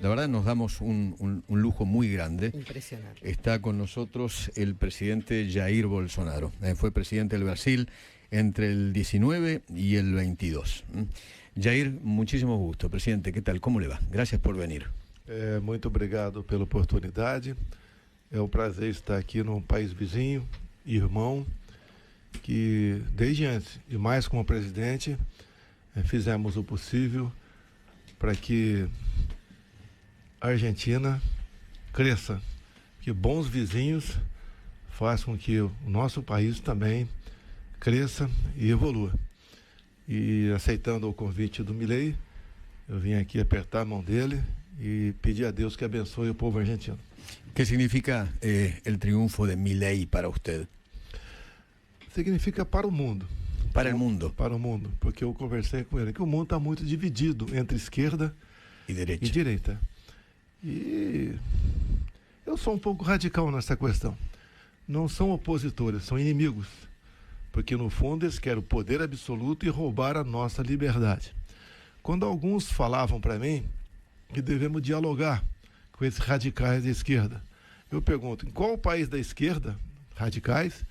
La verdad nos damos un lujo muy grande. Impresionante. Está con nosotros el presidente Jair Bolsonaro. Fue presidente del Brasil entre el 19 y el 22. Jair, muchísimo gusto. Presidente, ¿qué tal? ¿Cómo le va? Gracias por venir. Muito obrigado pela oportunidade. É um prazer estar aqui num país vizinho, irmão, que desde antes, e mais como presidente, fizemos o possível para que a Argentina cresça, que bons vizinhos façam com que o nosso país também cresça e evolua. E aceitando o convite do Milei, eu vim aqui apertar a mão dele e pedir a Deus que abençoe o povo argentino. ¿Qué significa el triunfo de Milei para usted? Significa para o mundo. Para el mundo. Para o mundo, porque eu conversei com ele que o mundo está muito dividido entre esquerda y derecha. e direita. E eu sou um pouco radical nessa questão. Não são opositores, são inimigos. Porque no fundo eles querem o poder absoluto e roubar a nossa liberdade. Quando alguns falavam para mim que devemos dialogar com esses radicais da esquerda, eu pergunto, em qual país da esquerda, radicais,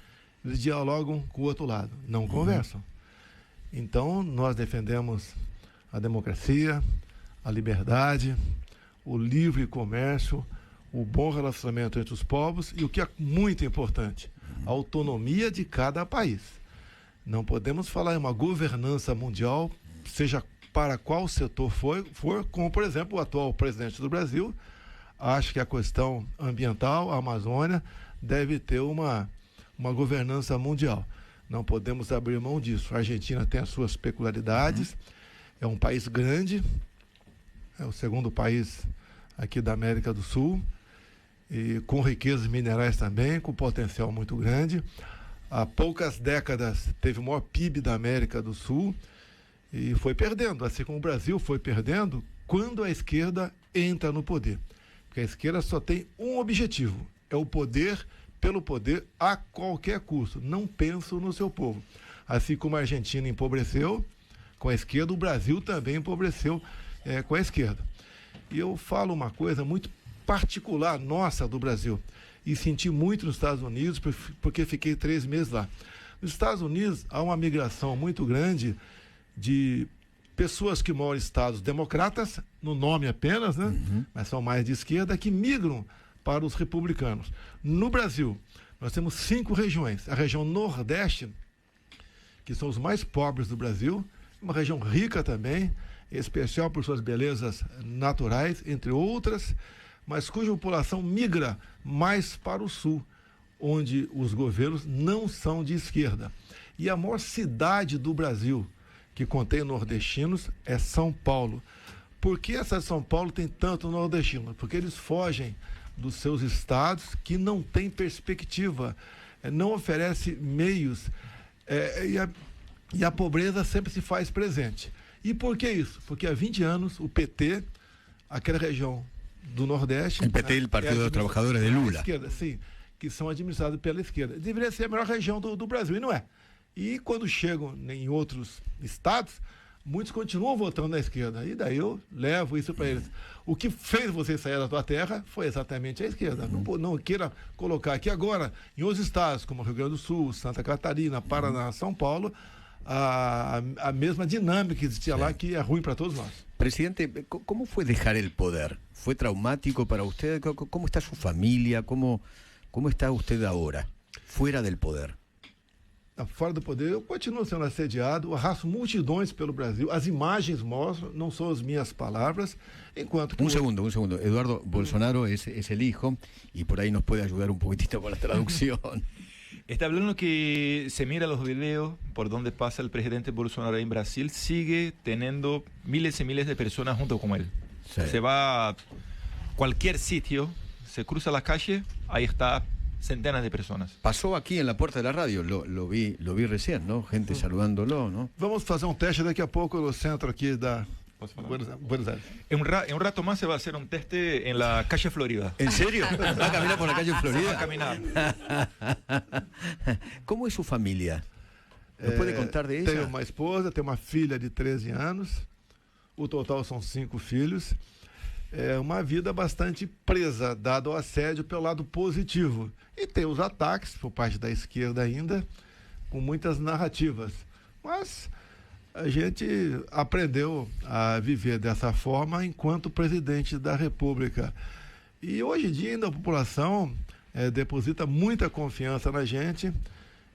eles dialogam com o outro lado? Não conversam. Então nós defendemos a democracia, a liberdade, o livre comércio, o bom relacionamento entre os povos e o que é muito importante, a autonomia de cada país. Não podemos falar em uma governança mundial, seja para qual setor for, como por exemplo o atual presidente do Brasil, acho que a questão ambiental, a Amazônia, deve ter uma governança mundial. Não podemos abrir mão disso. A Argentina tem as suas peculiaridades, é um país grande, é o segundo país aqui da América do Sul, e com riquezas minerais também, com potencial muito grande. Há poucas décadas teve o maior PIB da América do Sul e foi perdendo, assim como o Brasil foi perdendo quando a esquerda entra no poder. Porque a esquerda só tem um objetivo, é o poder pelo poder a qualquer custo. Não penso no seu povo. Assim como a Argentina empobreceu com a esquerda, o Brasil também empobreceu com a esquerda. E eu falo uma coisa muito particular nossa do Brasil, e senti muito nos Estados Unidos, porque fiquei 3 meses lá. Nos Estados Unidos há uma migração muito grande de pessoas que moram em estados democratas, no nome apenas, né? Mas são mais de esquerda, que migram para os republicanos. No Brasil, nós temos 5 regiões. A região Nordeste, que são os mais pobres do Brasil, uma região rica também, especial por suas belezas naturais, entre outras, mas cuja população migra mais para o sul, onde os governos não são de esquerda. E a maior cidade do Brasil, que contém nordestinos, é São Paulo. Por que essa São Paulo tem tanto nordestino? Porque eles fogem dos seus estados que não têm perspectiva, não oferece meios, e a pobreza sempre se faz presente. E por que isso? Porque há 20 anos o PT, aquela região do Nordeste... O PT, o Partido dos Trabalhadores de Lula. Esquerda, sim, que são administrados pela esquerda. Deveria ser a melhor região do Brasil, e não é. E quando chegam em outros estados, muitos continuam votando na esquerda. E daí eu levo isso para eles. O que fez você sair da tua terra foi exatamente a esquerda. Não queira colocar aqui agora, em outros estados, como Rio Grande do Sul, Santa Catarina, Paraná, São Paulo, a mesma dinâmica que existia lá, que é ruim para todos nós. Presidente, ¿cómo fue dejar el poder? ¿Fue traumático para usted? ¿Cómo está su familia? ¿Cómo está usted ahora, fuera del poder? Fora do poder, eu continuo sendo assediado, arrasto multidões pelo Brasil, as imagens mostram, não são as minhas palavras, enquanto que... Un segundo. Eduardo Bolsonaro es el hijo, y por ahí nos puede ayudar un poquitito con la traducción. Está hablando que se mira los videos por donde pasa el presidente Bolsonaro en Brasil, sigue teniendo miles y miles de personas junto con él. Sí. Se va a cualquier sitio, se cruza la calle, ahí está centenas de personas. Pasó aquí en la puerta de la radio, lo vi recién, ¿no? Gente saludándolo, ¿no? Vamos fazer teste daqui a pouco no centro aqui da Buenos Aires. En un rato más se va a hacer un teste en la calle Florida. ¿En serio? ¿Va a caminar por la calle Florida? Va a caminar. ¿Cómo es su familia? ¿Nos puede contar de ella? Tenho uma esposa, tenho uma filha de 13 anos. O total são 5 filhos. uma vida bastante presa, dado o assédio pelo lado positivo. E tem os ataques, por parte da esquerda ainda, com muitas narrativas. Mas a gente aprendeu a viver dessa forma enquanto presidente da República. E hoje em dia ainda a população deposita muita confiança na gente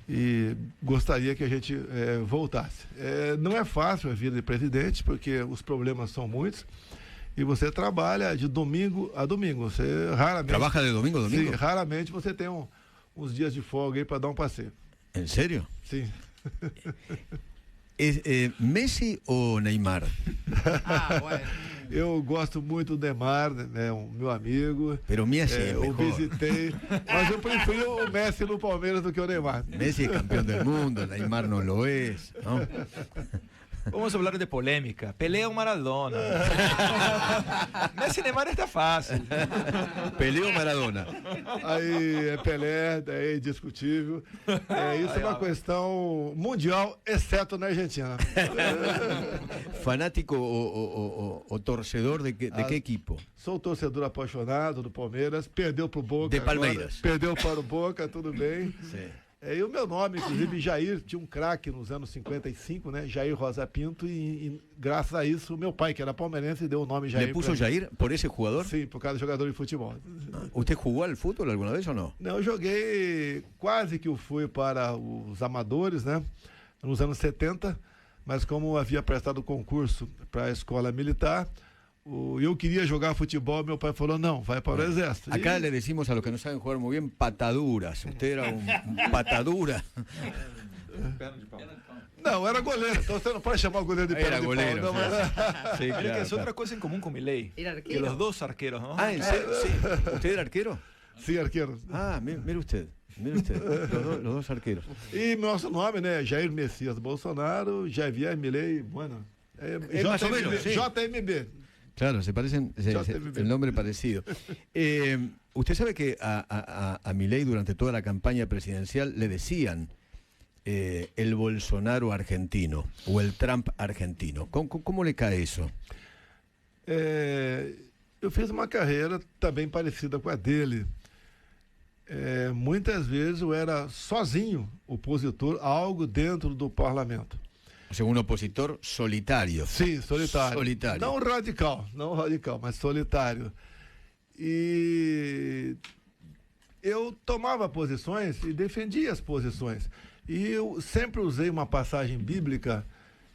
e gostaria que a gente voltasse. Não é fácil a vida de presidente, porque os problemas são muitos. E você trabalha de domingo a domingo. Você raramente... Trabalha de domingo a domingo? Sim, raramente você tem uns dias de folga aí para dar um passeio. ¿En serio? Sim. ¿Messi ou Neymar? Bueno. Eu gosto muito do Neymar, né, meu amigo. Pero Messi eu visitei, mas eu prefiro o Messi no Palmeiras do que o Neymar. Messi es campeón del mundo, Neymar no lo es, ¿no? Vamos hablar de polêmica. Pelé ou Maradona? Messi e Neymar está fácil. Pelé ou Maradona? Aí é Pelé, é indiscutível. Isso é uma questão mundial, exceto na Argentina. Fanático ou torcedor de que equipo? Sou torcedor apaixonado do Palmeiras, perdeu pro Boca. De Palmeiras. Agora, perdeu para o Boca, tudo bem. Sim. E o meu nome, inclusive, Jair, tinha um craque nos anos 55, né? Jair Rosa Pinto, e graças a isso, meu pai, que era palmeirense, deu o nome Jair. ¿Le puso Jair por esse jogador? Sim, por causa do jogador de futebol. ¿Usted jugó al fútbol alguna vez ou não? Não, eu joguei, quase que eu fui para os amadores, né? Nos anos 70, mas como havia prestado concurso para a escola militar, eu queria jogar futebol, meu pai falou, não, vai para o exército. Acá le decimos a los que no saben jugar muy bien pataduras. Usted era un patadura. Não, era goleiro, então você não pode chamar o goleiro de perna de goleiro, pau. Não, mas... Sí, claro, que es otra cosa en común con Milei. Era arquero. Que los dos arqueros, ¿no? Ah, ¿en serio? Sí. ¿Usted era arquero? Sim, arqueiro. Ah, mire usted, los dos arqueros. E nosso nome, né, Jair Messias Bolsonaro, Javier Milei, bueno, más o menos, sí. JMB. Claro, se parecen, el nombre parecido. Usted sabe que a Milei durante toda la campaña presidencial le decían el Bolsonaro argentino o el Trump argentino. ¿Cómo le cae eso? Eu fiz uma carreira também parecida com a dele. Muitas vezes eu era sozinho opositor a algo dentro do parlamento. O sea, un opositor solitario. Sim, solitário. Solitário. Não radical, mas solitário. E eu tomava posições e defendia as posições. E eu sempre usei uma passagem bíblica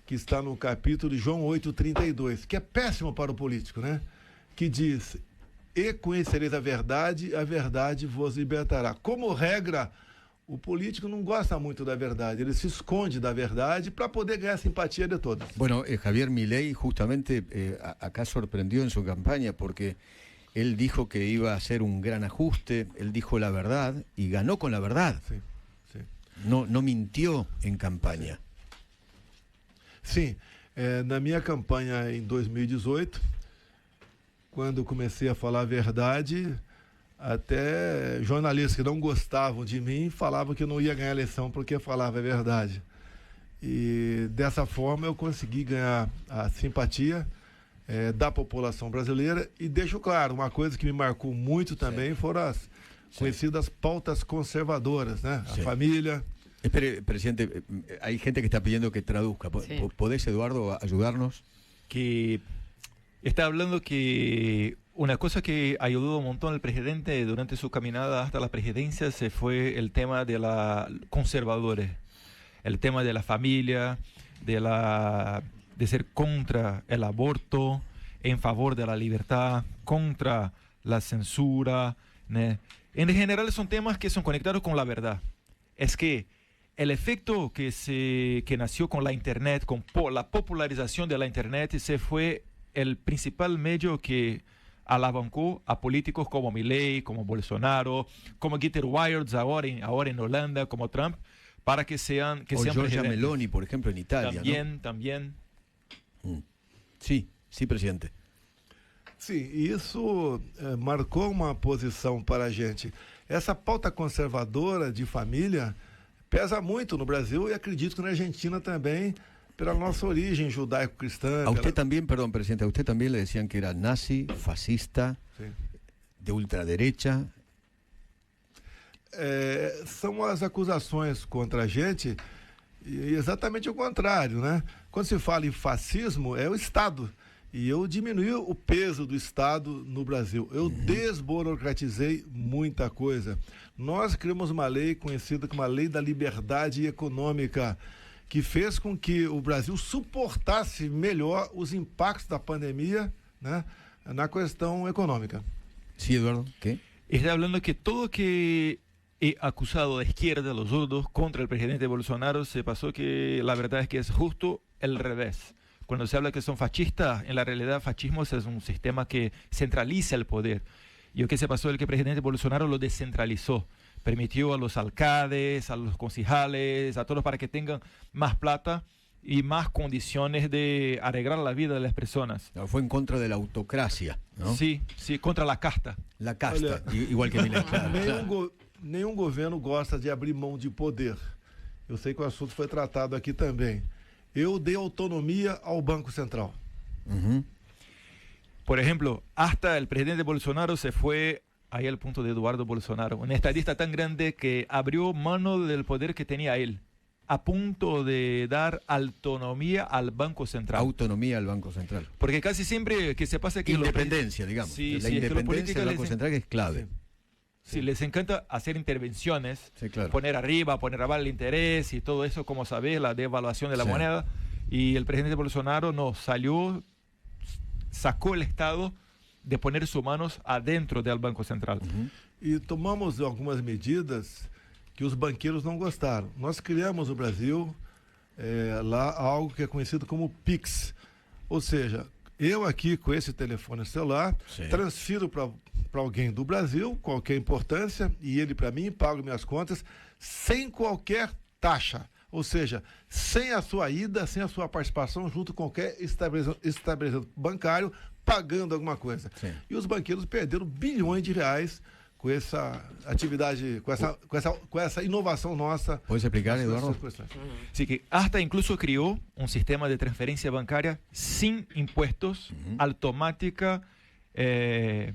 que está no capítulo de João 8,32, que é péssimo para o político, né? Que diz, e conhecereis a verdade vos libertará. Como regra, o político não gosta muito da verdade, ele se esconde da verdade para poder ganhar a simpatia de todos. Bueno, Javier Milei justamente acá sorprendió en su campaña porque él dijo que iba a hacer un gran ajuste, él dijo la verdad y ganó con la verdad. Sim, sim. No mintió en campaña. Sim, na minha campanha em 2018, quando eu comecei a falar a verdade, até jornalistas que não gostavam de mim falavam que eu não ia ganhar a eleição porque eu falava a verdade. E dessa forma eu consegui ganhar a simpatia da população brasileira. E deixo claro, uma coisa que me marcou muito também foram as conhecidas pautas conservadoras, né? A família. Espere, presidente, hay gente que está pidiendo que traduzca. Sí. ¿Podés, Eduardo, ayudarnos? Que está hablando que una cosa que ayudó un montón al presidente durante su caminada hasta la presidencia se fue el tema de los conservadores, el tema de la familia, de ser contra el aborto, en favor de la libertad, contra la censura, ¿no? En general son temas que son conectados con la verdad. Es que el efecto que nació con la Internet, con la popularización de la Internet, se fue el principal medio que alavancó a políticos como Milei, como Bolsonaro, como Geert Wilders ahora en Holanda, como Trump, para que sean Giorgia presidentes. Meloni, por ejemplo, en Italia. También. Sí, presidente. Sim, e isso marcou uma posição para a gente. Essa pauta conservadora de família pesa muito no Brasil e acredito que na Argentina também pela nossa origem judaico-cristã. A usted también, perdón, presidente, a usted también le decían que era nazi, fascista, Sim. de ultraderecha. São as acusações contra a gente e exatamente o contrário, né? Quando se fala em fascismo, é o Estado. E eu diminui o peso do Estado no Brasil. Eu desburocratizei muita coisa. Nós criamos uma lei conhecida como a Lei da Liberdade Econômica, que fez com que o Brasil suportasse melhor os impactos da pandemia, né, na questão econômica. Sí, Eduardo, ¿qué? Está hablando que todo que he acusado de izquierda, los zurdos, contra el presidente Bolsonaro, se pasó que la verdad es que es justo el revés. Cuando se habla que son fascistas, en la realidad fascismo es un sistema que centraliza el poder. Y lo que se pasó es que el presidente Bolsonaro lo descentralizó. Permitió a los alcaldes, a los concejales, a todos para que tengan más plata y más condiciones de arreglar la vida de las personas. Fue en contra de la autocracia, ¿no? Sí, sí, contra la casta. La casta, igual que Milei. Claro. Nenhum governo gosta de abrir mão de poder. Eu sei que o assunto foi tratado aqui também. Eu dei autonomia ao Banco Central. Por ejemplo, hasta el presidente Bolsonaro se fue ahí al punto de Eduardo Bolsonaro, un estadista tan grande que abrió mano del poder que tenía él, a punto de dar autonomía al Banco Central. Autonomía al Banco Central. Porque casi siempre que se pasa que... Independencia, digamos. Sí, la sí, independencia del Banco Central es clave. Sí, les encanta hacer intervenciones, Sí, claro. poner arriba, poner abajo el interés y todo eso, como sabés, la devaluación de la moneda. Y el presidente Bolsonaro no salió, sacó el Estado de poner sus manos adentro del Banco Central. E tomamos algumas medidas que os banqueiros não gostaram. Nós criamos no Brasil lá algo que é conhecido como PIX. Ou seja, eu aqui com esse telefone celular transfiro para alguém do Brasil, qualquer importância, e ele para mim paga minhas contas sem qualquer taxa. Ou seja, sem a sua ida, sem a sua participação junto com qualquer estabelecimento bancário, pagando alguma coisa. Sim. E os banqueiros perderam bilhões de reais com essa atividade, com essa inovação nossa. ¿Puedes explicar, Eduardo? Así que hasta incluso creó un sistema de transferencia bancaria sin impuestos, automática, que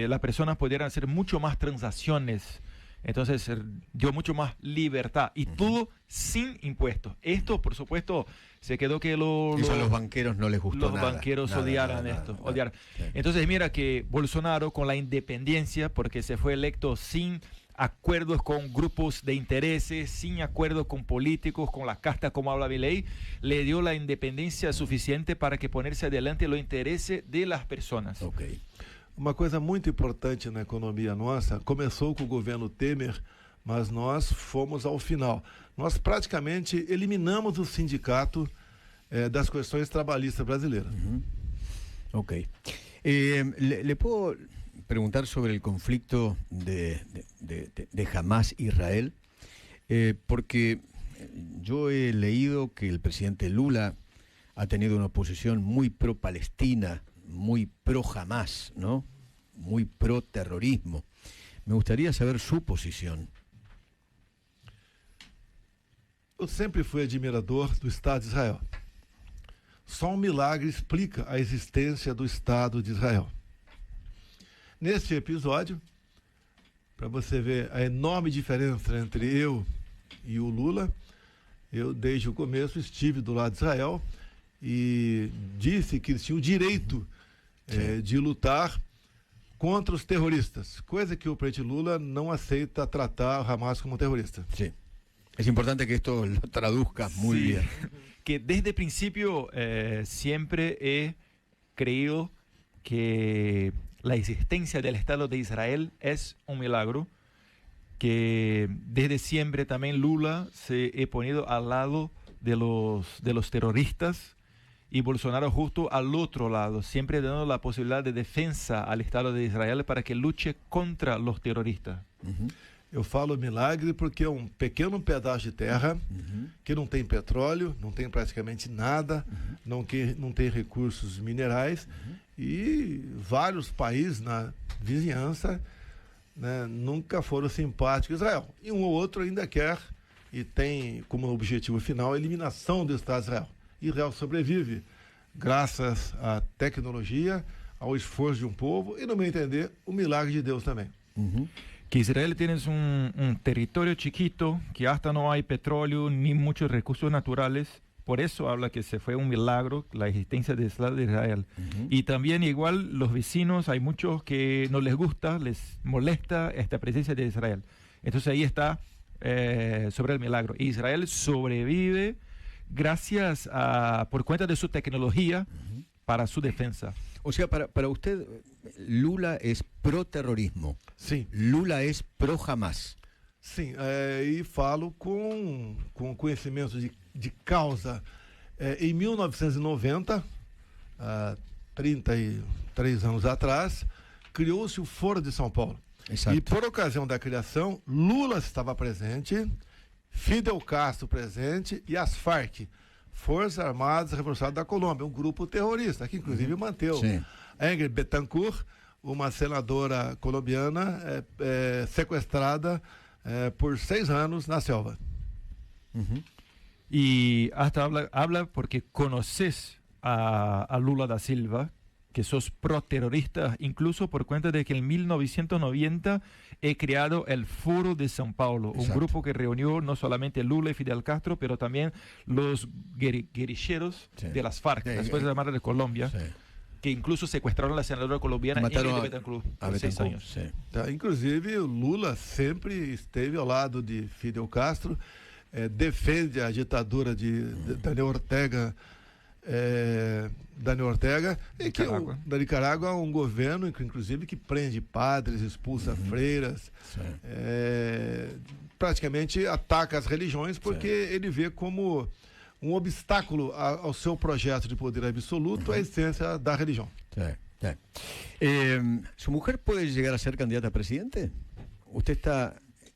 las personas pudieran hacer mucho más transacciones. Entonces dio mucho más libertad y todo sin impuestos. Esto, por supuesto, se quedó que Eso a los banqueros no les gustó los nada. banqueros odiaran esto. Odiaran. Sí. Entonces mira que Bolsonaro con la independencia, porque se fue electo sin acuerdos con grupos de intereses, sin acuerdos con políticos, con la casta como habla Milei, le dio la independencia suficiente para que ponerse adelante los intereses de las personas. Okay. Uma coisa muito importante na economia nossa, começou com o governo Temer, mas nós fomos ao final. Nós praticamente eliminamos o sindicato das questões trabalhistas brasileiras. Ok. ¿Le puedo preguntar sobre el conflicto de Hamás-Israel? Porque yo he leído que el presidente Lula ha tenido una posición muy pro-palestina, muy pro-Hamás, ¿no? Muy pro-terrorismo. Me gustaría saber su posición. Eu sempre fui admirador do Estado de Israel. Só um milagre explica a existência do Estado de Israel. Neste episódio, para você ver a enorme diferença entre eu e o Lula, eu desde o começo estive do lado de Israel e disse que eles tinham o direito de lutar contra os terroristas, coisa que o presidente Lula não aceita tratar o Hamas como terrorista. Sí. Es importante que esto lo traduzca muy Sí. bien. Que desde el principio siempre he creído que la existencia del Estado de Israel es un milagro, que desde siempre también Lula se ha ponido al lado de los terroristas y Bolsonaro justo al otro lado, siempre dando la posibilidad de defensa al Estado de Israel para que luche contra los terroristas. Eu falo milagre porque é um pequeno pedaço de terra que não tem petróleo, não tem praticamente nada, não tem recursos minerais e vários países na vizinhança, né, nunca foram simpáticos a Israel. E um ou outro ainda quer e tem como objetivo final a eliminação do Estado de Israel. Israel sobrevive graças à tecnologia, ao esforço de um povo e, no meu entender, o milagre de Deus também. Que Israel tiene un territorio chiquito, que hasta no hay petróleo ni muchos recursos naturales. Por eso habla que se fue un milagro la existencia de Israel. Y también igual los vecinos, hay muchos que no les gusta, les molesta esta presencia de Israel. Entonces ahí está sobre el milagro. Israel sobrevive gracias por cuenta de su tecnología para su defensa. O sea, para usted, Lula es pro-terrorismo. Sim. Lula es pro-Hamas. Sim, e falo com conhecimento de causa. Em 1990, 33 anos atrás, criou-se o Foro de São Paulo. Exato. E por ocasião da criação, Lula estava presente, Fidel Castro presente e as Farc, Forças Armadas Revolucionárias da Colômbia, um grupo terrorista, que inclusive manteve Ingrid Betancourt, uma senadora colombiana sequestrada por 6 anos na selva. Y hasta habla porque conoces a Lula da Silva, que sos pro-terrorista, incluso por cuenta de que en 1990 he creado el Foro de São Paulo, un grupo que reunió no solamente Lula y Fidel Castro, pero también los guerrilleros de las FARC, las Fuerzas Armadas de Colombia, que incluso sequestraron a la senadora colombiana Ingrid Betancourt por 6 años. Tá, inclusive, o Lula sempre esteve ao lado de Fidel Castro, defende a ditadura de Daniel Ortega, da Nicarágua, um governo inclusive que prende padres, expulsa freiras, praticamente ataca as religiões porque ele vê como um obstáculo ao seu projeto de poder absoluto a essência da religião. ¿Su mujer puede llegar a ser candidata a presidente? ¿Usted está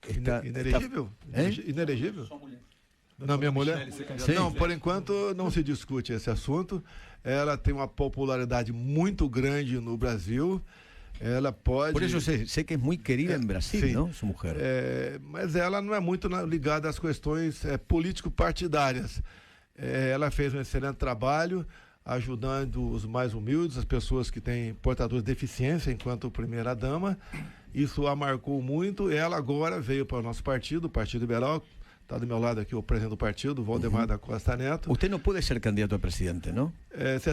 Inelegível? Inelegível? Não, minha mulher? Não, por enquanto não se discute esse assunto. Ela tem uma popularidade muito grande no Brasil. Ela pode... Por eso sé que es muy querida en Brasil, sim, ¿no? Su mujer. Mas ela não é muito ligada às questões político-partidárias. Ela fez um excelente trabalho ajudando os mais humildes, as pessoas que têm portadores de deficiência enquanto primeira-dama. Isso a marcou muito. Ela agora veio para o nosso partido, o Partido Liberal. Está do meu lado aqui o presidente do partido, Valdemar da Costa Neto. Usted no puede ser candidato a presidente, ¿no? Você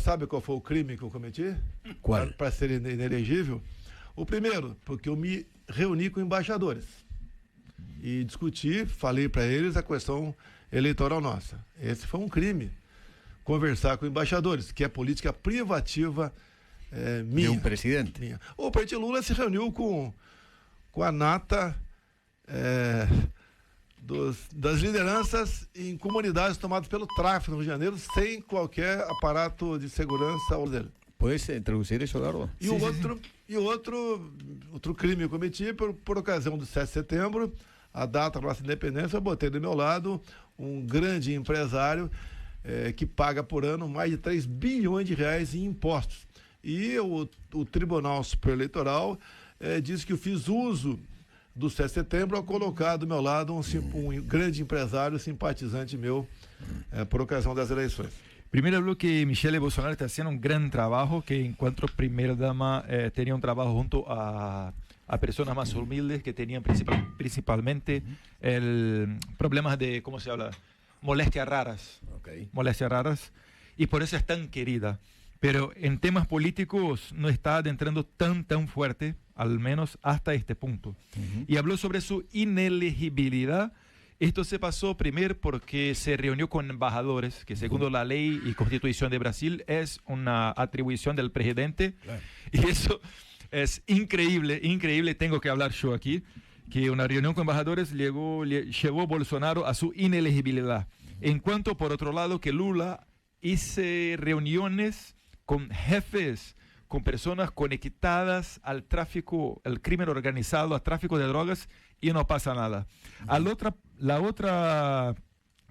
sabe qual foi o crime que eu cometi? Qual? Para ser inelegível? O primeiro, porque eu me reuni com embaixadores e discuti, falei para eles a questão eleitoral nossa. Esse foi um crime. Conversar com embaixadores, que é política privativa minha. De um presidente. Minha. O presidente Lula se reuniu com a nata das lideranças em comunidades tomadas pelo tráfico no Rio de Janeiro, sem qualquer aparato de segurança ao dele. ¿Puedes traduzir eso, Eduardo? E outro crime que eu cometi por ocasião do 7 de setembro, a data da nossa independência, eu botei do meu lado um grande empresário que paga por ano mais de 3 bilhões de reais em impostos. E o Tribunal Superior Eleitoral disse que eu fiz uso do 7 de setembro ao colocar do meu lado um grande empresário simpatizante meu por ocasião das eleições. Primero hablo que Michelle Bolsonaro está haciendo un gran trabajo, que en cuanto primera dama tenía un trabajo junto a personas más humildes que tenían principalmente problemas de, ¿cómo se habla? Molestias raras. Molestias raras. Y por eso es tan querida. Pero en temas políticos no está adentrando tan fuerte, al menos hasta este punto. Y habló sobre su inelegibilidad. Esto se pasó primero porque se reunió con embajadores, que según la ley y constitución de Brasil es una atribución del presidente. Y eso es increíble, tengo que hablar yo aquí, que una reunión con embajadores llevó Bolsonaro a su inelegibilidad. En cuanto, por otro lado, que Lula hizo reuniones con jefes, con personas conectadas al tráfico, al crimen organizado, al tráfico de drogas, y no pasa nada. La otra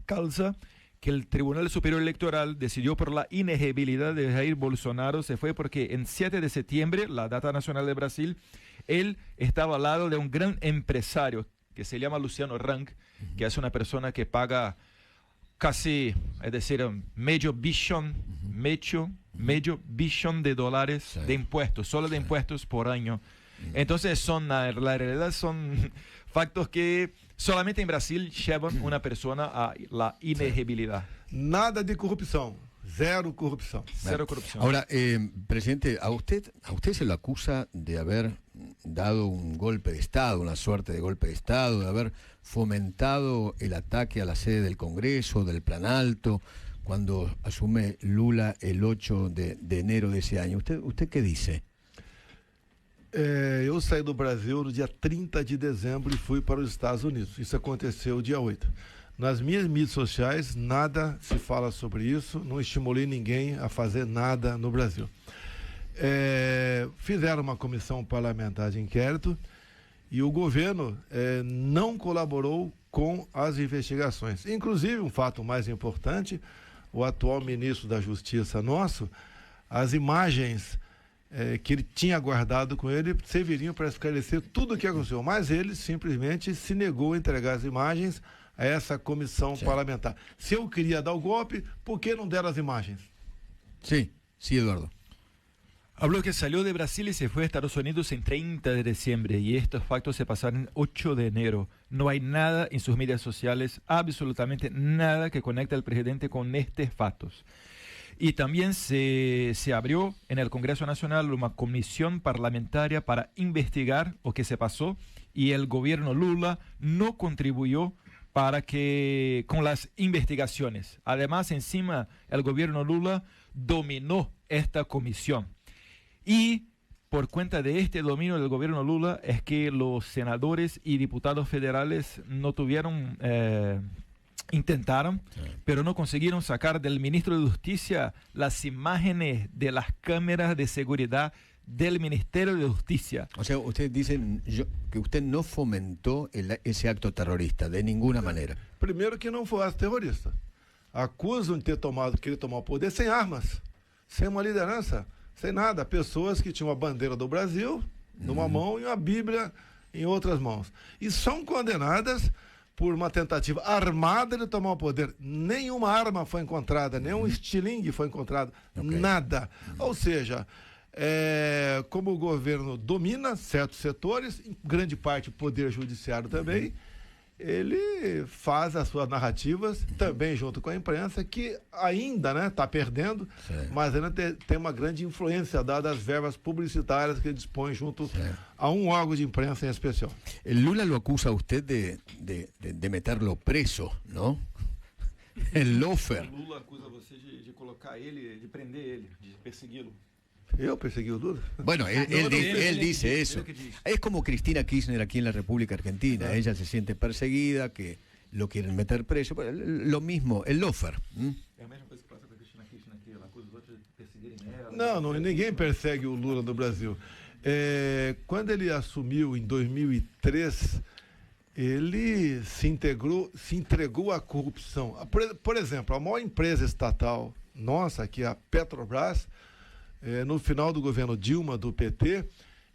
causa que el Tribunal Superior Electoral decidió por la inelegibilidad de Jair Bolsonaro se fue porque en 7 de septiembre, la data nacional de Brasil, él estaba al lado de un gran empresario que se llama Luciano Hang, que es una persona que paga casi, es decir, medio billón de dólares de impuestos, solo de impuestos por año. Entonces la realidad son factos que solamente en Brasil llevan una persona a la inegibilidad. Nada de corrupção. Zero corrupção. Cero corrupción. Ahora, presidente, a usted se lo acusa de haber dado un golpe de Estado, una suerte de golpe de Estado, de haber fomentado el ataque a la sede del Congreso, del Planalto, cuando asume Lula el 8 de enero de ese año. ¿Usted qué dice? Eu saí do Brasil no dia 30 de dezembro e fui para os Estados Unidos. Isso aconteceu dia 8. Nas minhas mídias sociais, nada se fala sobre isso, não estimulei ninguém a fazer nada no Brasil. Fizeram uma comissão parlamentar de inquérito e o governo não colaborou com as investigações. Inclusive, um fato mais importante, o atual ministro da Justiça nosso, as imagens que ele tinha guardado com ele serviriam para esclarecer tudo o que aconteceu, mas ele simplesmente se negou a entregar as imagens a essa comissão parlamentar. Se eu queria dar o golpe, por que não deram as imagens? Sí, Eduardo. Habló que salió de Brasil y se fue a Estados Unidos en 30 de diciembre y estos factos se pasaron en 8 de enero. No hay nada en sus medias sociales, absolutamente nada que conecte al presidente con estos factos. Y también se abrió en el Congreso Nacional una comisión parlamentaria para investigar lo que se pasó y el gobierno Lula no contribuyó con las investigaciones. Además, encima, el gobierno Lula dominó esta comisión. Y por cuenta de este dominio del gobierno Lula es que los senadores y diputados federales no tuvieron, intentaron, pero no consiguieron sacar del ministro de Justicia las imágenes de las cámaras de seguridad del Ministerio de Justicia. O sea, ustedes dicen que usted no fomentó ese acto terrorista de ninguna manera. Primeiro que não foi ato terrorista. Acusam de querer tomar o poder sem armas, sem uma liderança, sem nada. Pessoas que tinham a bandeira do Brasil numa mão e uma Bíblia em outras mãos. E são condenadas por uma tentativa armada de tomar o poder. Nenhuma arma foi encontrada, nenhum estilingue foi encontrado, nada. Ou seja, como o governo domina certos setores, em grande parte o poder judiciário também, ele faz as suas narrativas também junto com a imprensa, que ainda está perdendo, mas ainda tem uma grande influência dada às verbas publicitárias que dispõe junto a um órgão de imprensa em especial. El Lula lo acusa a usted de meterlo preso, ¿no? El lofer. Lula acusa você de colocar ele, de prender ele, de persegui-lo. ¿Yo perseguí a Lula? Bueno, él dice eso. Es como Cristina Kirchner aquí en la República Argentina. Ella se siente perseguida, que lo quieren meter preso. Lo mismo, el lofer. É a mesma coisa que passa com a Cristina Kirchner aqui. Ela acusa os outros de perseguirem ela. Não, ninguém persegue o Lula no Brasil. Quando ele assumiu em 2003, ele se entregou à corrupção. Por exemplo, a maior empresa estatal nossa, que é a Petrobras, no final do governo Dilma, do PT,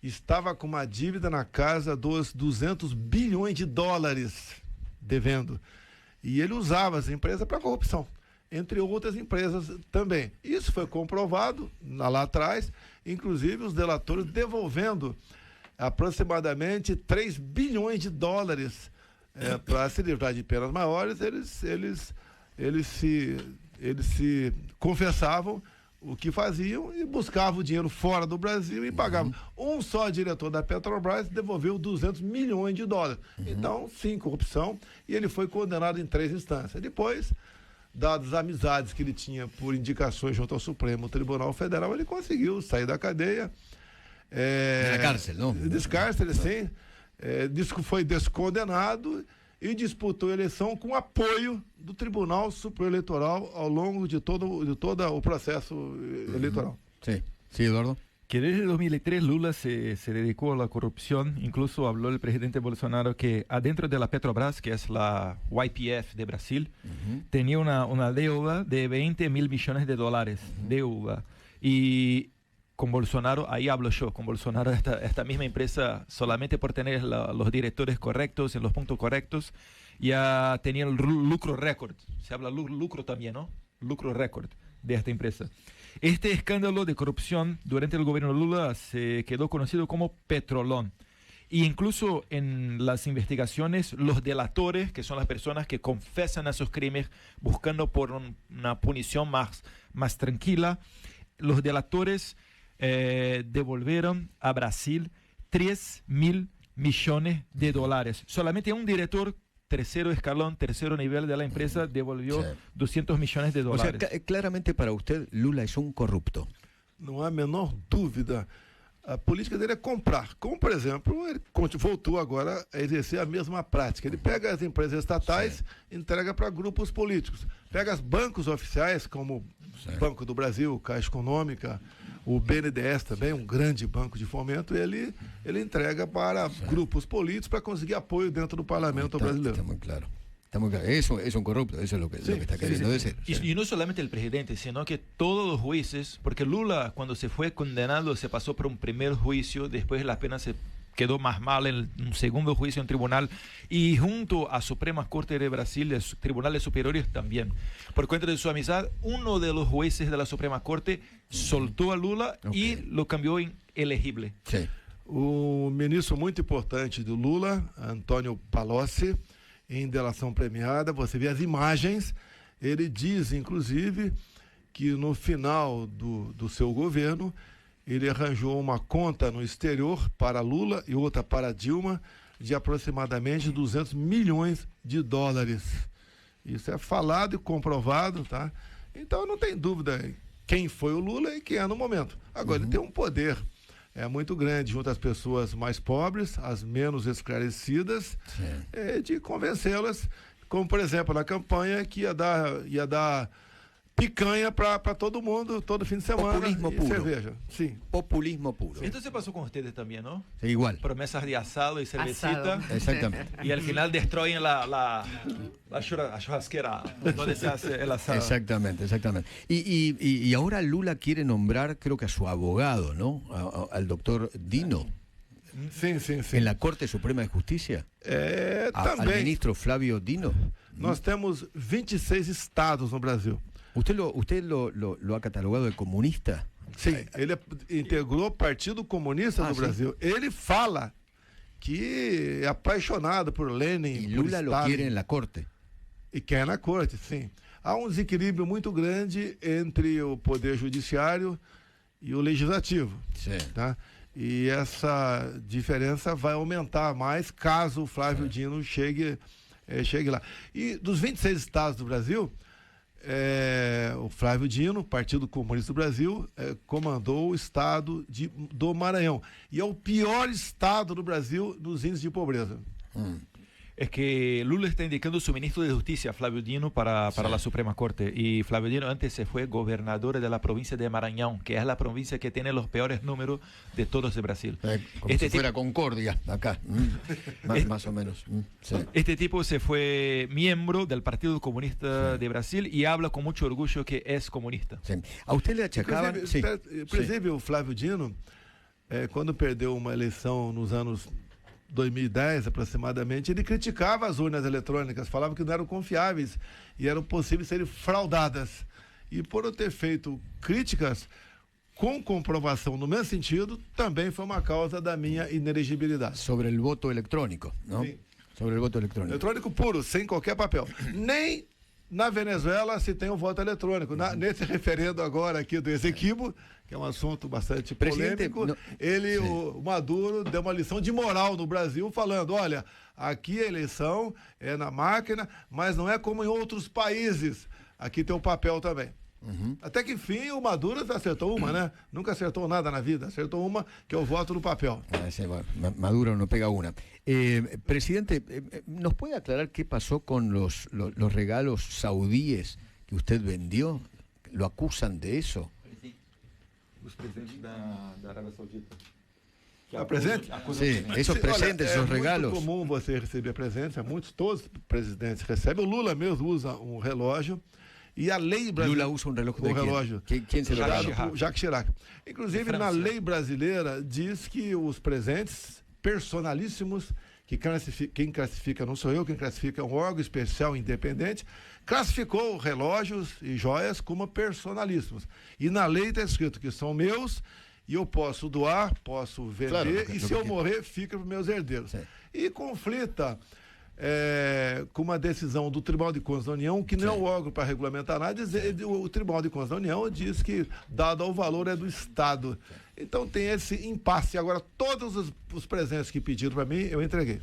estava com uma dívida na casa dos 200 bilhões de dólares devendo. E ele usava essa empresa para corrupção, entre outras empresas também. Isso foi comprovado lá atrás, inclusive os delatores devolvendo aproximadamente 3 bilhões de dólares para se livrar de penas maiores. Eles se confessavam o que faziam e buscavam o dinheiro fora do Brasil e pagavam. Um só diretor da Petrobras devolveu 200 milhões de dólares. Então, sim, corrupção, e ele foi condenado em 3 instâncias. Depois, dadas as amizades que ele tinha por indicações junto ao Supremo Tribunal Federal, ele conseguiu sair da cadeia. Na cárcel, não? Descárcere, sim. Foi descondenado e disputou a eleição com apoio do Tribunal Superior Eleitoral ao longo de todo o processo eleitoral. Sí, Eduardo. Que desde 2003 Lula se dedicó a la corrupción. Incluso habló el presidente Bolsonaro que adentro de la Petrobras, que es la YPF de Brasil, tenía una deuda de 20 mil millones de dólares. Deuda. Y con Bolsonaro, ahí hablo yo, con Bolsonaro, esta misma empresa, solamente por tener los directores correctos, en los puntos correctos, ya tenía el lucro récord. Se habla lucro también, ¿no? Lucro récord de esta empresa. Este escándalo de corrupción durante el gobierno de Lula se quedó conocido como Petrolón. E incluso en las investigaciones, los delatores, que son las personas que confesan a sus crímenes buscando por una punición más tranquila, los delatores devolvieron a Brasil 3.000 millones de dólares. Solamente un director, tercero escalón, tercero nivel de la empresa, devolvió 200 millones de dólares. O sea, claramente para usted, Lula es un corrupto. Não há a menor dúvida. A política dele é comprar. Como, por exemplo, ele voltou agora a exercer a mesma prática. Ele pega as empresas estatais e entrega para grupos políticos. Pega os bancos oficiais, como o Banco do Brasil, Caixa Econômica, o BNDES também, um grande banco de fomento, ele entrega para grupos políticos para conseguir apoio dentro do parlamento brasileiro. Está muy claro. Está muy claro. Eso es un corrupto, eso es lo que está queriendo decir. Y no solamente el presidente, sino que todos los jueces, porque Lula cuando se fue condenado se pasó por un primer juicio, después la pena se quedó más mal en un segundo juicio en tribunal y junto a Suprema Corte de Brasil, los tribunales superiores también. Por cuenta de su amistad, uno de los jueces de la Suprema Corte soltó a Lula y lo cambió en elegible. Sí. O ministro muito importante do Lula, Antônio Palocci, em delação premiada, você vê as imagens, ele diz, inclusive, que no final do seu governo, ele arranjou uma conta no exterior para Lula e outra para Dilma, de aproximadamente 200 milhões de dólares. Isso é falado e comprovado, tá? Então não tem dúvida quem foi o Lula e quem é no momento. Agora, ele tem um poder muito grande junto às pessoas mais pobres, as menos esclarecidas, de convencê-las, como por exemplo na campanha que ia dar picanha para todo mundo, todo fim de semana. Populismo puro. Cerveja. Sim. Populismo puro. Esto se pasó con ustedes también, ¿no? Sí, igual. Promesas de asado y cervecita. Exactamente. Y al final destruyen la churrasquera donde se hace el asado. Exactamente. Y ahora Lula quiere nombrar, creo que a su abogado, ¿no? Al doctor Dino. Sim. En la Corte Suprema de Justicia. Al Também. ministro Flavio Dino. Nós temos 26 estados no Brasil. ¿Usted lo ha catalogado de comunista? Sim, ele integrou o Partido Comunista do Brasil. Ele fala que é apaixonado por Lenin. Y Lula por lo Stalin, quiere en la Corte. E quer na corte, sim. Há um desequilíbrio muito grande entre o Poder Judiciário e o Legislativo. Sí. Tá? E essa diferença vai aumentar mais caso o Flávio Dino chegue lá. E dos 26 estados do Brasil, o Flávio Dino, Partido Comunista do Brasil, comandou o estado do Maranhão. E é o pior estado do Brasil nos índices de pobreza. Es que Lula está indicando su ministro de Justicia, Flavio Dino, para la Suprema Corte. Y Flavio Dino antes se fue gobernador de la provincia de Maranhão, que es la provincia que tiene los peores números de todos de Brasil. Como si fuera Concordia, acá. Más o menos. Sí. Este tipo se fue miembro del Partido Comunista de Brasil y habla con mucho orgullo que es comunista. Sí. ¿A usted le achacaban? Inclusive o Flávio Dino, quando perdeu uma eleição nos anos 2010 aproximadamente, ele criticava as urnas eletrônicas, falava que não eram confiáveis e eram possíveis serem fraudadas. E por eu ter feito críticas com comprovação no mesmo sentido, também foi uma causa da minha inelegibilidade. Sobre el voto electrónico, ¿no? Sim. Sobre el voto electrónico. Eletrônico puro, sem qualquer papel. Nem na Venezuela se tem o voto eletrônico. Nesse referendo agora aqui do Esequibo, que é um assunto bastante polêmico, o Maduro deu uma lição de moral no Brasil, falando, olha, aqui a eleição é na máquina, mas não é como em outros países. Aqui tem um papel também. Até que enfim o Maduro acertou uma, né? Nunca acertou nada na vida, acertou uma que é o voto no papel. Maduro no pega una. Presidente, ¿nos puede aclarar qué pasó con los regalos saudíes que usted vendió? ¿Lo acusan de eso? Los presentes de Arabia Saudita. Presente? Sim, esos presentes, esos regalos. É muito comum você receber presentes, todos os presidentes recebem. O Lula mesmo usa um relógio E a lei brasileira... Lula usa um relógio de relógio. Quem se Jacques dá? Chirac. Jacques Chirac. Inclusive, na lei brasileira, diz que os presentes personalíssimos, que quem classifica não sou eu, quem classifica é um órgão especial independente, classificou relógios e joias como personalíssimos. E na lei está escrito que são meus e eu posso doar, posso vender, claro, e se eu morrer, fica para os meus herdeiros. Sim. E conflita com uma decisão do Tribunal de Contas da União, que não é o órgão para regulamentar nada, o Tribunal de Contas da União diz que, dado ao valor, é do Estado. Então tem esse impasse. Agora, todos os presentes que pediram para mim, eu entreguei.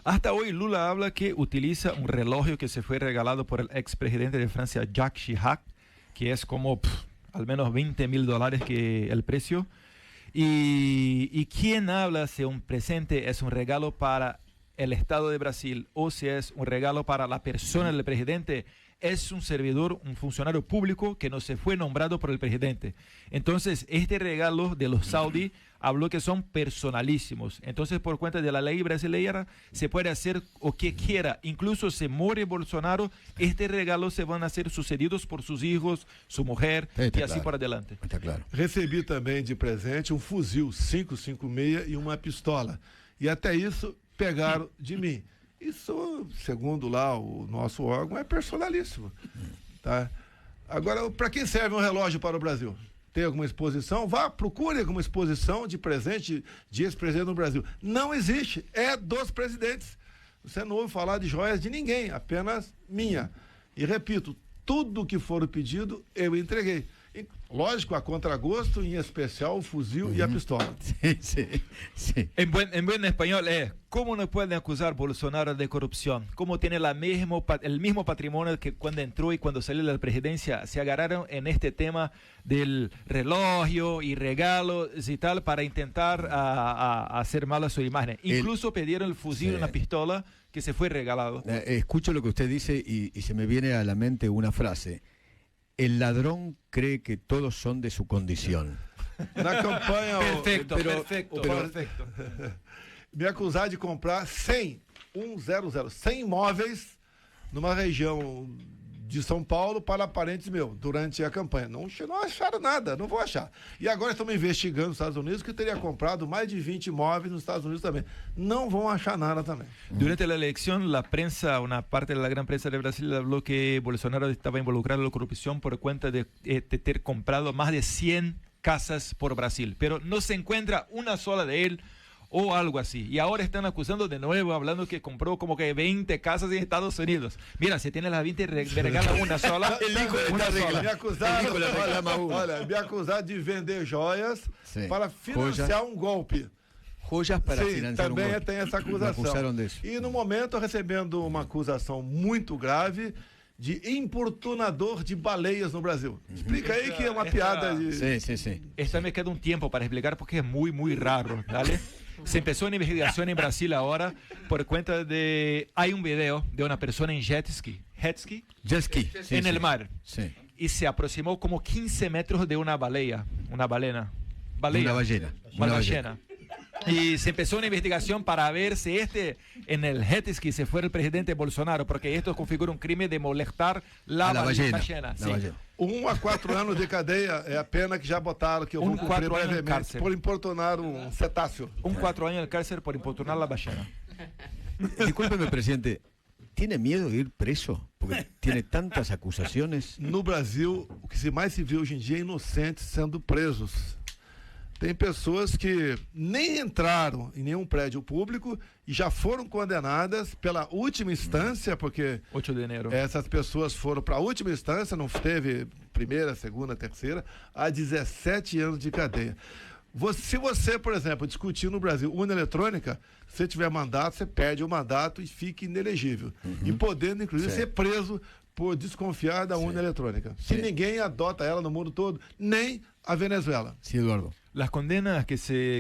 Hasta hoy Lula habla que utiliza un reloj que se fue regalado por el expresidente de Francia, Jacques Chirac, que es como al menos $20,000 que el precio. Y quien habla si un presente es un regalo para el Estado de Brasil o si es un regalo para la persona del presidente, es un servidor, un funcionario público que no se fue nombrado por el presidente. Entonces, este regalo de los saudíes habló que son personalísimos. Entonces, por cuenta de la ley brasileña, se puede hacer lo que quiera. Incluso si muere Bolsonaro, este regalo se van a ser sucedidos por sus hijos, su mujer, y así por adelante. Está claro. Recebi também de presente um fuzil 5.56 e uma pistola. E até isso pegaram de mim. Isso, segundo lá o nosso órgão, é personalíssimo. Tá? Agora, para que serve um relógio para o Brasil? Tem alguma exposição? Vá, procure alguma exposição de presente de ex-presidente no Brasil. Não existe, é dos presidentes. Você não ouve falar de joias de ninguém, apenas minha. E repito, tudo que for pedido, eu entreguei. E, lógico, a contragosto, em especial o fuzil e a pistola. Sí. En buen español ¿cómo no pueden acusar a Bolsonaro de corrupción? ¿Cómo tiene el mismo patrimonio que cuando entró y cuando salió de la presidencia? Se agarraron en este tema del reloj y regalos y tal para intentar hacer mal a su imagen. Incluso pidieron el fusil y una pistola que se fue regalado. Escucho lo que usted dice y se me viene a la mente una frase. El ladrón cree que todos son de su condición. Na campanha... Perfecto. Me acusaram de comprar 100 imóveis numa região de São Paulo para parentes meus, durante a campanha. Não acharam nada, não vou achar. E agora estamos investigando nos Estados Unidos, que teria comprado mais de 20 imóveis nos Estados Unidos também. Não vão achar nada também. Durante a eleição, a prensa, uma parte da grande prensa de Brasil, falou que Bolsonaro estava involucrado na corrupção por conta de ter comprado mais de 100 casas por Brasil, pero no se encuentra una sola de él o algo así. Y ahora están acusando de nuevo, hablando que compró como que 20 casas en Estados Unidos. Mira, si tiene las 20, me regala una sola. Una sola. Me acusaram de vender joias para financiar um golpe. Joias para financiar também um golpe. Tem essa acusação. E no momento recebendo uma acusação muito grave de importunador de baleias no Brasil. Explica aí que é uma piada de... Sí. Esta me queda un tiempo para explicar porque es muy, muy raro, ¿vale? Se empezó una investigación en Brasil ahora por cuenta de... Hay un video de una persona en jet ski en el mar. Sí. Y se aproximó como 15 metros de una ballena. Una ballena. Y se empezó una investigación para ver si en el jet ski se fue el presidente Bolsonaro, porque esto configura un crimen de molestar la ballena. Sí. 1 a 4 anos de cadeia é a pena que já botaram, que eu vou cumprir brevemente, por importunar um cetáceo. 4 años en el cárcel por importunar la ballena. Discúlpeme, presidente, ¿tiene miedo de ir preso? Porque tiene tantas acusaciones. No Brasil, o que mais se vê hoje em dia é inocentes sendo presos. Tem pessoas que nem entraram em nenhum prédio público e já foram condenadas pela última instância, porque 8 de janeiro. Essas pessoas foram para a última instância, não teve primeira, segunda, terceira, a 17 anos de cadeia. Se você, por exemplo, discutir no Brasil urna eletrônica, se tiver mandato, você perde o mandato e fica inelegível. E podendo, inclusive, ser preso por desconfiar da urna eletrônica. Se ninguém adota ela no mundo todo, nem a Venezuela. Sí, Eduardo. Las condenas que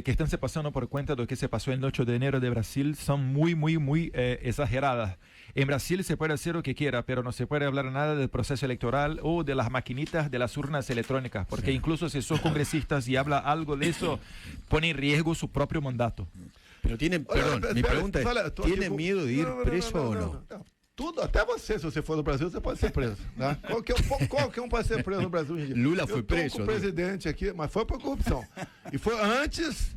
están se pasando por cuenta de lo que se pasó el 8 de enero de Brasil son muy exageradas. En Brasil se puede hacer lo que quiera, pero no se puede hablar nada del proceso electoral o de las maquinitas de las urnas electrónicas, porque incluso si sos congresistas y habla algo de eso, pone en riesgo su propio mandato. Pero mi pregunta es, ¿tiene miedo de ir preso o no? Tudo, até você, se você for no Brasil, você pode ser preso. Né? Qualquer um pode ser preso no Brasil hoje em dia. Lula foi preso. O presidente aqui, mas foi por corrupção. E foi antes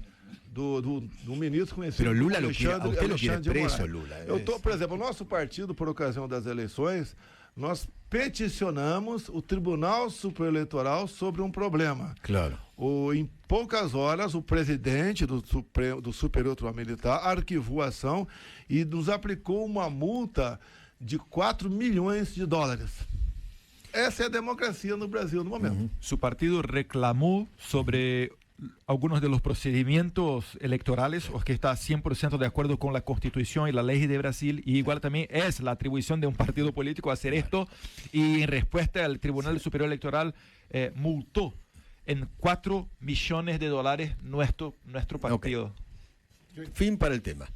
do ministro conhecido. Pero Lula como usted lo quiere de preso, Moraes. Lula. Eu tô, por exemplo, o nosso partido, por ocasião das eleições, nós peticionamos o Tribunal Superior Eleitoral sobre um problema. Claro. Em poucas horas, o presidente do Superior Tribunal Militar arquivou a ação e nos aplicou uma multa de 4 milhões de dólares. Essa é a democracia no Brasil no momento. Su partido reclamó sobre algunos de los procedimientos electorales, porque está 100% de acuerdo con la Constitución y la ley de Brasil, y igual también es la atribución de un partido político hacer esto, y en respuesta el Tribunal Superior Electoral multó en 4 millones de dólares nuestro partido. Okay. Fin para el tema.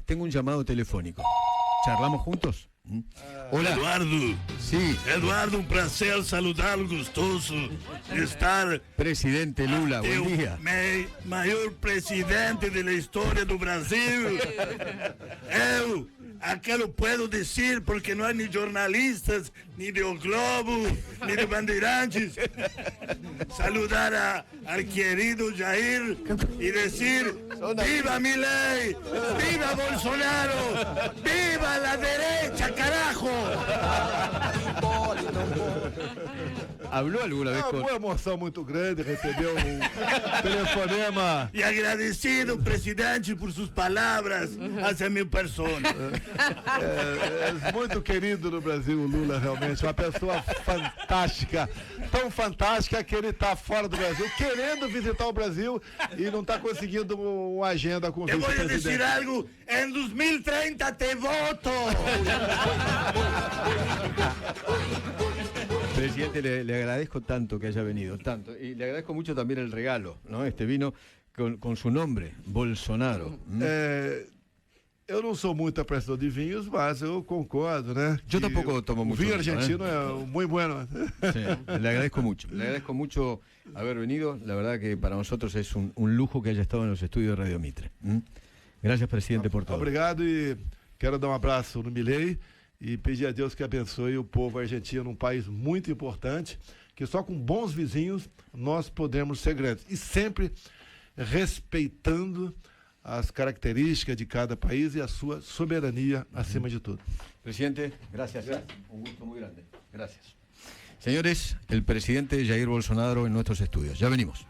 Tengo un llamado telefónico. ¿Charlamos juntos? Hola. Eduardo. Sí. Eduardo, un placer saludarlo, gostoso estar. Presidente Lula, buen día. Maior presidente de la historia do Brasil. Eu aquilo puedo decir porque no hay ni jornalistas, ni de O Globo, ni de Bandeirantes. Saludar al querido Jair y decir: ¡viva Milei! ¡Viva Bolsonaro! ¡Viva la derecha, carajo! ¿Habló alguna vez con...? Uma emoção muito grande, recebeu telefonema. Y agradecido, presidente, por sus palabras hacia mi persona. É muito querido no Brasil, o Lula, realmente. Uma pessoa fantástica. Tão fantástica que ele está fora do Brasil, querendo visitar o Brasil e não está conseguindo uma agenda com o vice-presidente. Te voy a decir algo. En 2030 te voto. Presidente, le agradezco tanto que haya venido, tanto. Y le agradezco mucho también el regalo, ¿no? Este vino con su nombre, Bolsonaro. Eu não sou muito apreciador de vinhos, mas eu concordo, né? Yo tampoco tomo mucho vinho vino, argentino é muito bueno. Sí, le agradezco mucho haber venido. La verdad que para nosotros es un lujo que haya estado en los estudios de Radio Mitre. Gracias, presidente, por todo. Obrigado e quero dar um abraço no Milei e pedir a Deus que abençoe o povo argentino, um país muito importante, que só com bons vizinhos nós podemos ser grandes. E sempre respeitando as características de cada país y a su soberanía acima de todo. Presidente, gracias. Un gusto muy grande. Gracias. Señores, el presidente Jair Bolsonaro en nuestros estudios. Ya venimos.